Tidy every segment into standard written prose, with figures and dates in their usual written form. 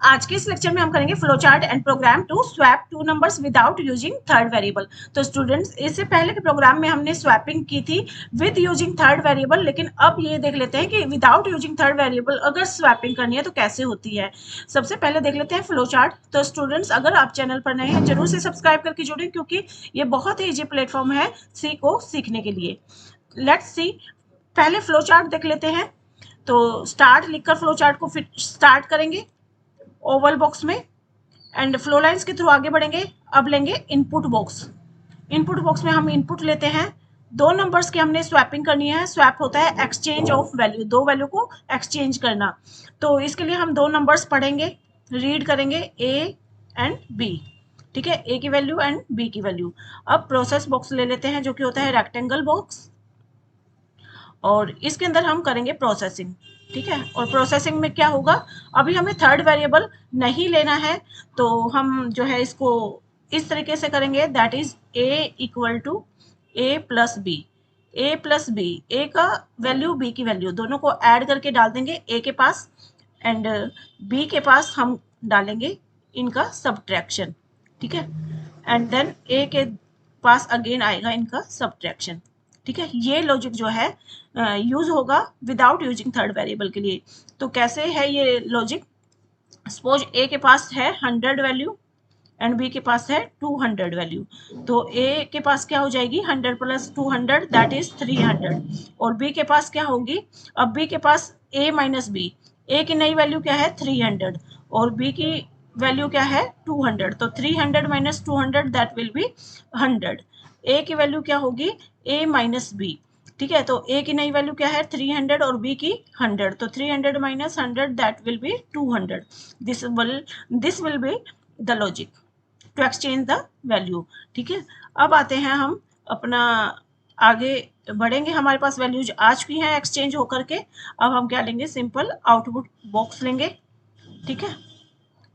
आज के इस लेक्चर में हम करेंगे flow chart and program to swap two numbers without using third variable. तो स्टूडेंट्स, इससे पहले के प्रोग्राम में हमने स्वैपिंग की थी विद यूजिंग थर्ड वेरिएबल, लेकिन अब ये देख लेते हैं कि विदाउट यूजिंग थर्ड वेरिएबल अगर स्वैपिंग करनी है तो कैसे होती है। सबसे पहले देख लेते हैं फ्लो चार्ट। तो स्टूडेंट्स, अगर आप चैनल पर नए हैं जरूर से सब्सक्राइब करके जुड़ें, क्योंकि ये बहुत ही ईजी प्लेटफॉर्म है सी को सीखने के लिए। लेट्स सी, पहले फ्लो चार्ट देख लेते हैं। तो स्टार्ट लिखकर फ्लो चार्ट को फिर स्टार्ट करेंगे ओवल बॉक्स में एंड फ्लो लाइंस के थ्रू आगे बढ़ेंगे। अब लेंगे इनपुट बॉक्स। इनपुट बॉक्स में हम इनपुट लेते हैं। दो नंबर्स की हमने स्वैपिंग करनी है। स्वैप होता है एक्सचेंज ऑफ वैल्यू, दो वैल्यू को एक्सचेंज करना। तो इसके लिए हम दो नंबर्स पढ़ेंगे, रीड करेंगे ए एंड बी। ठीक है, ए की वैल्यू एंड बी की वैल्यू। अब प्रोसेस बॉक्स ले लेते हैं जो कि होता है रेक्टेंगल बॉक्स, और इसके अंदर हम करेंगे प्रोसेसिंग। ठीक है, और प्रोसेसिंग में क्या होगा, अभी हमें थर्ड वेरिएबल नहीं लेना है, तो हम जो है इसको इस तरीके से करेंगे, that is a equal to A plus b. A plus b, a का वैल्यू बी की वैल्यू, दोनों को ऐड करके डाल देंगे ए के पास, एंड बी के पास हम डालेंगे इनका सब्ट्रैक्शन। ठीक है, एंड देन ए के पास अगेन आएगा इनका सब्ट्रैक्शन। ठीक है, ये लॉजिक जो है यूज होगा विदाउट यूजिंग थर्ड वेरिएबल के लिए। तो कैसे है ये लॉजिक, सपोज ए के पास है 100 वैल्यू एंड बी के पास है 200 वैल्यू, तो ए के पास क्या हो जाएगी 100 प्लस 200 दैट इज 300, और बी के पास क्या होगी, अब बी के पास ए माइनस बी, ए की नई वैल्यू क्या है 300 और बी की वैल्यू क्या है 200, तो 300 माइनस 200 दैट विल बी 100। ए की वैल्यू क्या होगी ए माइनस बी। ठीक है, तो ए की नई वैल्यू क्या है 300 और बी की 100, तो 300 minus 100 that will be 200। This will be the logic to exchange the value. ठीक है, अब आते हैं हम अपना आगे बढ़ेंगे। हमारे पास वैल्यूज आ चुकी हैं एक्सचेंज होकर के। अब हम क्या लेंगे, सिंपल आउटपुट बॉक्स लेंगे। ठीक है,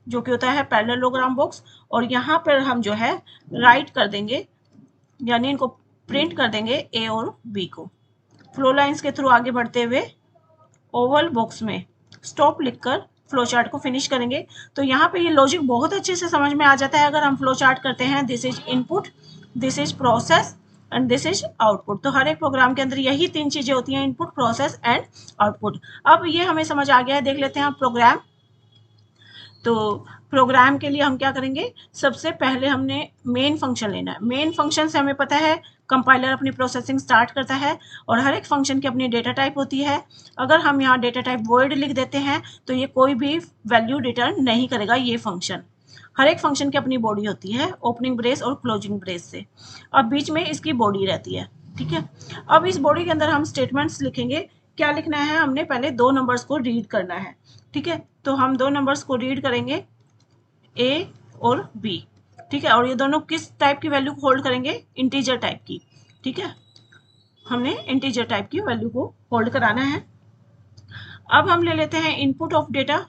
जो कि होता है पैरेललोग्राम बॉक्स, और यहाँ पर हम जो है राइट कर देंगे, यानी इनको प्रिंट कर देंगे ए और बी को। फ्लो लाइंस के थ्रू आगे बढ़ते हुए ओवल बॉक्स में स्टॉप लिखकर फ्लो चार्ट को फिनिश करेंगे। तो यहाँ पे ये लॉजिक बहुत अच्छे से समझ में आ जाता है अगर हम फ्लो चार्ट करते हैं। This is input, this is process and this is output. तो हर एक प्रोग्राम के अंदर यही तीन चीजें होती हैं, इनपुट, प्रोसेस एंड आउटपुट। अब ये हमें समझ आ गया है, देख लेते हैं प्रोग्राम। तो प्रोग्राम के लिए हम क्या करेंगे, सबसे पहले हमने मेन फंक्शन लेना है। मेन फंक्शन से हमें पता है कंपाइलर अपनी प्रोसेसिंग स्टार्ट करता है, और हर एक फंक्शन की अपनी डेटा टाइप होती है। अगर हम यहाँ डेटा टाइप वॉइड लिख देते हैं तो ये कोई भी वैल्यू रिटर्न नहीं करेगा। ये फंक्शन, हर एक फंक्शन की अपनी बॉडी होती है, ओपनिंग ब्रेस और क्लोजिंग ब्रेस से। अब बीच में इसकी बॉडी रहती है। ठीक है, अब इस बॉडी के अंदर हम स्टेटमेंट्स लिखेंगे। क्या लिखना है, हमने पहले दो नंबर्स को रीड करना है। ठीक है, तो हम दो नंबर्स को रीड करेंगे, ए और बी। ठीक है, और ये दोनों किस टाइप की वैल्यू होल्ड करेंगे, इंटीजर टाइप की। ठीक है, हमने इंटीजर टाइप की वैल्यू को होल्ड कराना है। अब हम ले लेते हैं इनपुट ऑफ डेटा।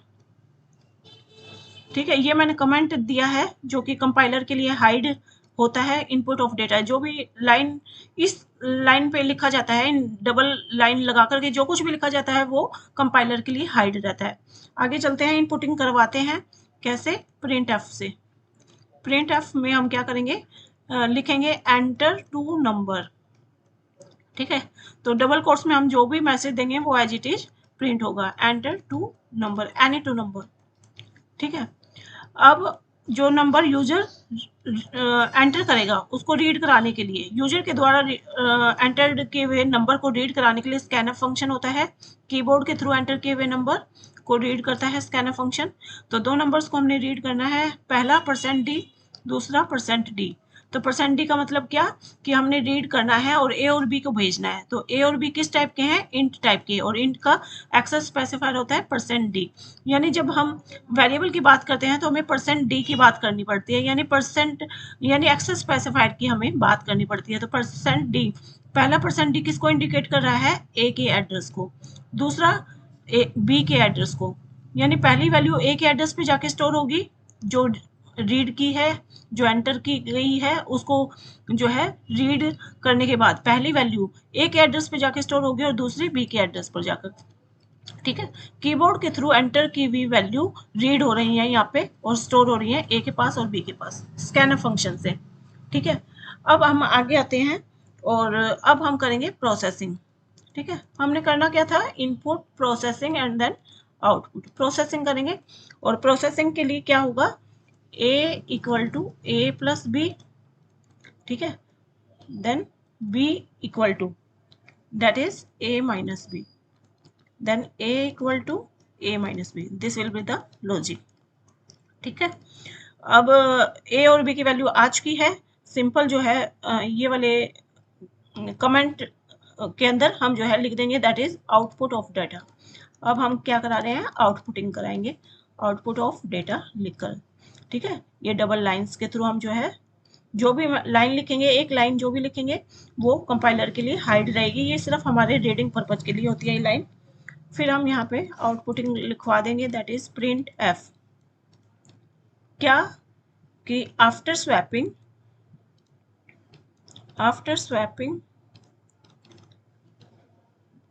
ठीक है, ये मैंने कमेंट दिया है जो कि कंपाइलर के लिए हाइड होता है। इनपुट ऑफ डेटा, जो भी लाइन इस लाइन पे लिखा जाता है, डबल लाइन लगा करके जो कुछ भी लिखा जाता है वो कंपाइलर के लिए हाइड रहता है। आगे चलते हैं, इनपुटिंग करवाते हैं। कैसे, प्रिंट एफ से। प्रिंट एफ में हम क्या करेंगे, लिखेंगे एंटर टू नंबर। ठीक है, तो डबल कोट्स में हम जो भी मैसेज देंगे वो एज इट इज प्रिंट होगा, enter two number, any two number. ठीक है, अब जो नंबर यूजर एंटर करेगा उसको रीड कराने के लिए, यूजर के द्वारा एंटर्ड किए हुए नंबर को रीड कराने के लिए स्कैनफ फंक्शन होता है। कीबोर्ड के थ्रू एंटर किए हुए नंबर को रीड करता है स्कैनफ फंक्शन। तो दो नंबर्स को हमने रीड करना है, पहला %d, दूसरा %d। तो %d का मतलब क्या, कि हमने रीड करना है और ए और बी को भेजना है। तो ए और बी किस टाइप के हैं, इंट टाइप के, और इंट का एक्सेस स्पेसिफायर होता है %d। यानी जब हम वेरिएबल की बात करते हैं तो हमें %d की बात करनी पड़ती है, यानी एक्सेस स्पेसिफायर की हमें बात करनी पड़ती है। तो %d, पहला %d किसको इंडिकेट कर रहा है, ए के एड्रेस को, दूसरा बी के एड्रेस को। यानी पहली वैल्यू ए के एड्रेस पे जाके स्टोर होगी, जो रीड की है, जो एंटर की गई है उसको जो है रीड करने के बाद पहली वैल्यू ए के एड्रेस पे जाके स्टोर होगी और दूसरी बी के एड्रेस पर जाकर ठीक है। कीबोर्ड के थ्रू एंटर की हुई वैल्यू रीड हो रही है यहाँ पे और स्टोर हो रही है ए के पास और बी के पास स्कैनर फंक्शन से। ठीक है। अब हम आगे आते हैं और अब हम करेंगे प्रोसेसिंग। ठीक है। हमने करना क्या था, input processing and then output. Processing करेंगे और प्रोसेसिंग के लिए क्या होगा, a equal to A plus B. ठीक है। Then b equal to that is a minus B, then a equal to a minus B, this will be the logic. ठीक है। अब a और b की वैल्यू आ चुकी है। सिंपल जो है ये वाले कमेंट के अंदर हम जो है लिख देंगे that is output of data. अब हम क्या करा रहे हैं, आउटपुटिंग कराएंगे, आउटपुट ऑफ डेटा लिखकर। ठीक है। ये डबल लाइंस के थ्रू हम जो है जो भी लाइन लिखेंगे, एक लाइन जो भी लिखेंगे वो कंपाइलर के लिए हाइड रहेगी, ये सिर्फ हमारे रीडिंग पर्पज के लिए होती है ये लाइन। फिर हम यहाँ पे आउटपुटिंग लिखवा देंगे दैट इज प्रिंट एफ। क्या कि after swapping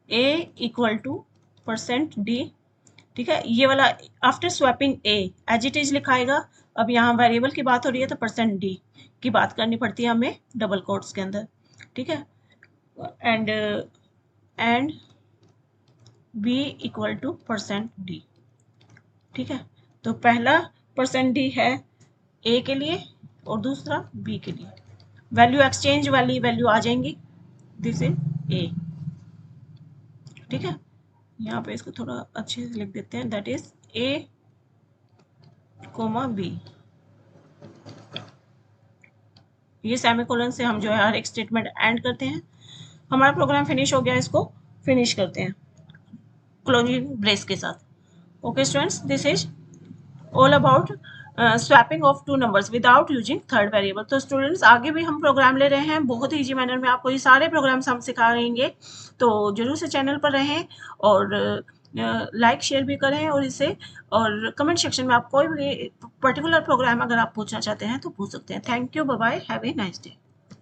a equal to percent d. ठीक है। ये वाला after swapping a as it is लिखाएगा। अब यहाँ वेरिएबल की बात हो रही है तो परसेंट डी की बात करनी पड़ती है हमें डबल कोट्स के अंदर। ठीक है। And b equal to percent d. ठीक है। तो पहला परसेंट डी है a के लिए और दूसरा b के लिए। वैल्यू एक्सचेंज वाली वैल्यू आ जाएंगी, दिस इज a। ठीक है। यहाँ पे इसको थोड़ा अच्छे से लिख देते हैं that is a comma b। ये सेमीकोलन से हम जो है हर एक स्टेटमेंट एंड करते हैं। हमारा प्रोग्राम फिनिश हो गया, इसको फिनिश करते हैं क्लोजिंग ब्रेस के साथ। Okay students, this is all about swapping of to numbers without using third variable. तो स्टूडेंट्स आगे भी हम प्रोग्राम ले रहे हैं, बहुत ही ईजी मैनर में आपको ये सारे प्रोग्राम्स हम सिखाएंगे, तो जरूर से चैनल पर रहें और लाइक शेयर भी करें और इसे, और कमेंट सेक्शन में आप कोई भी पर्टिकुलर प्रोग्राम अगर आप पूछना चाहते हैं तो पूछ सकते हैं। Thank you, bye bye, have a nice day.